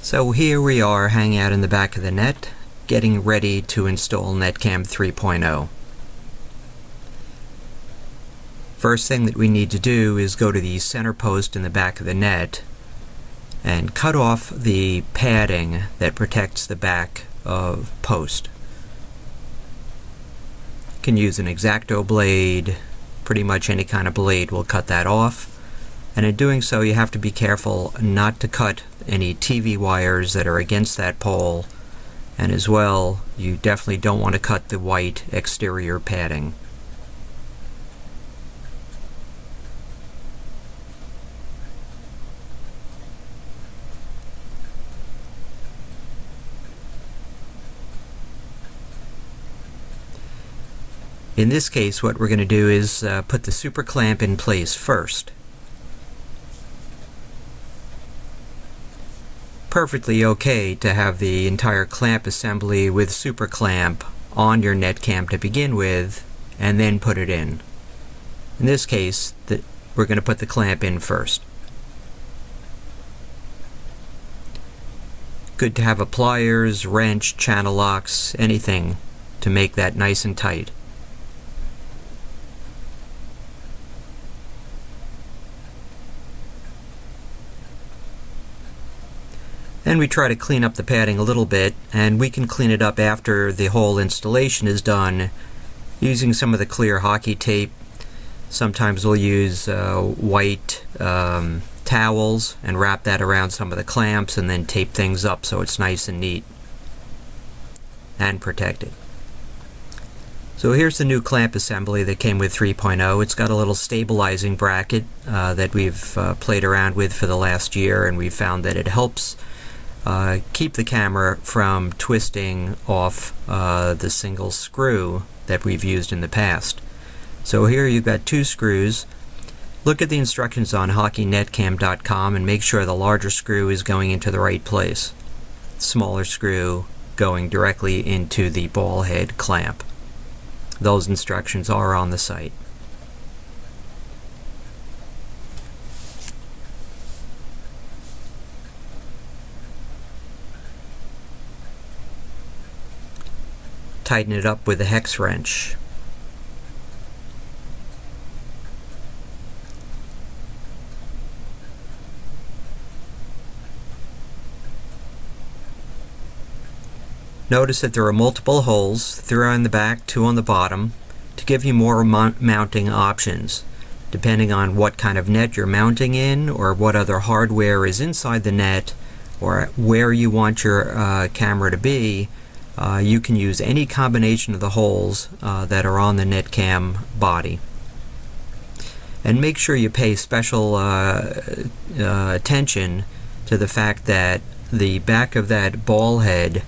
So here we are hanging out in the back of the net, getting ready to install Netcam 3.0. First thing that we need to do is go to the center post in the back of the net and cut off the padding that protects the back of post. You can use an X-Acto blade, pretty much any kind of blade will cut that off. And in doing so, you have to be careful not to cut any TV wires that are against that pole, and as well, you definitely don't want to cut the white exterior padding. In this case, what we're going to do is put the super clamp in place first. Perfectly okay to have the entire clamp assembly with super clamp on your Netcam to begin with, and then put it in. In this case, we're going to put the clamp in first. Good to have a pliers, wrench, channel locks, anything to make that nice and tight. Then we try to clean up the padding a little bit, and we can clean it up after the whole installation is done using some of the clear hockey tape. Sometimes we'll use white towels and wrap that around some of the clamps and then tape things up so it's nice and neat and protected. So here's the new clamp assembly that came with 3.0. It's got a little stabilizing bracket that we've played around with for the last year, and we've found that it helps keep the camera from twisting off the single screw that we've used in the past. So here you've got two screws. Look at the instructions on HockeyNetcam.com and make sure the larger screw is going into the right place. Smaller screw going directly into the ball head clamp. Those instructions are on the site. Tighten it up with a hex wrench. Notice that there are multiple holes, 3 on the back, 2 on the bottom, to give you more mounting options. Depending on what kind of net you're mounting in, or what other hardware is inside the net, or where you want your camera to be, you can use any combination of the holes that are on the Netcam body. And make sure you pay special attention to the fact that the back of that ball head,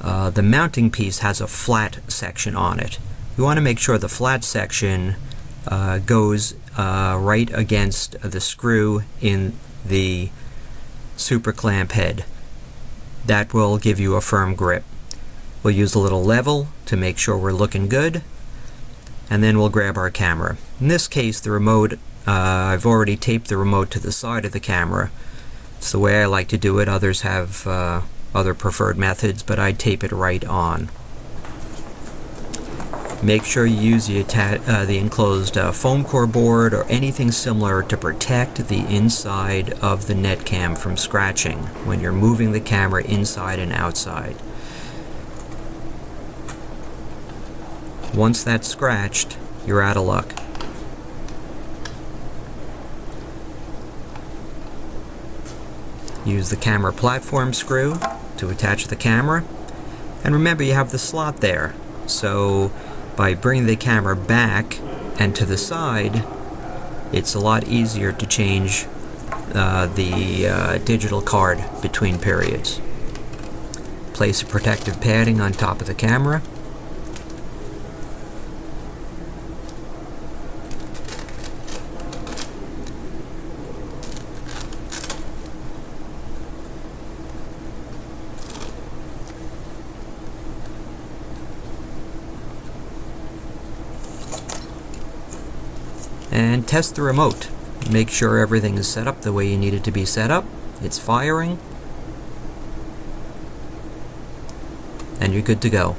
the mounting piece has a flat section on it. You want to make sure the flat section goes right against the screw in the super clamp head. That will give you a firm grip. We'll use a little level to make sure we're looking good, and then we'll grab our camera. In this case, the remote, I've already taped the remote to the side of the camera. It's the way I like to do it. Others have other preferred methods, but I tape it right on. Make sure you use the enclosed foam core board or anything similar to protect the inside of the Netcam from scratching when you're moving the camera inside and outside. Once that's scratched, you're out of luck. Use the camera platform screw to attach the camera. And remember, you have the slot there. So by bringing the camera back and to the side, it's a lot easier to change the digital card between periods. Place a protective padding on top of the camera. And test the remote. Make sure everything is set up the way you need it to be set up. It's firing. and you're good to go.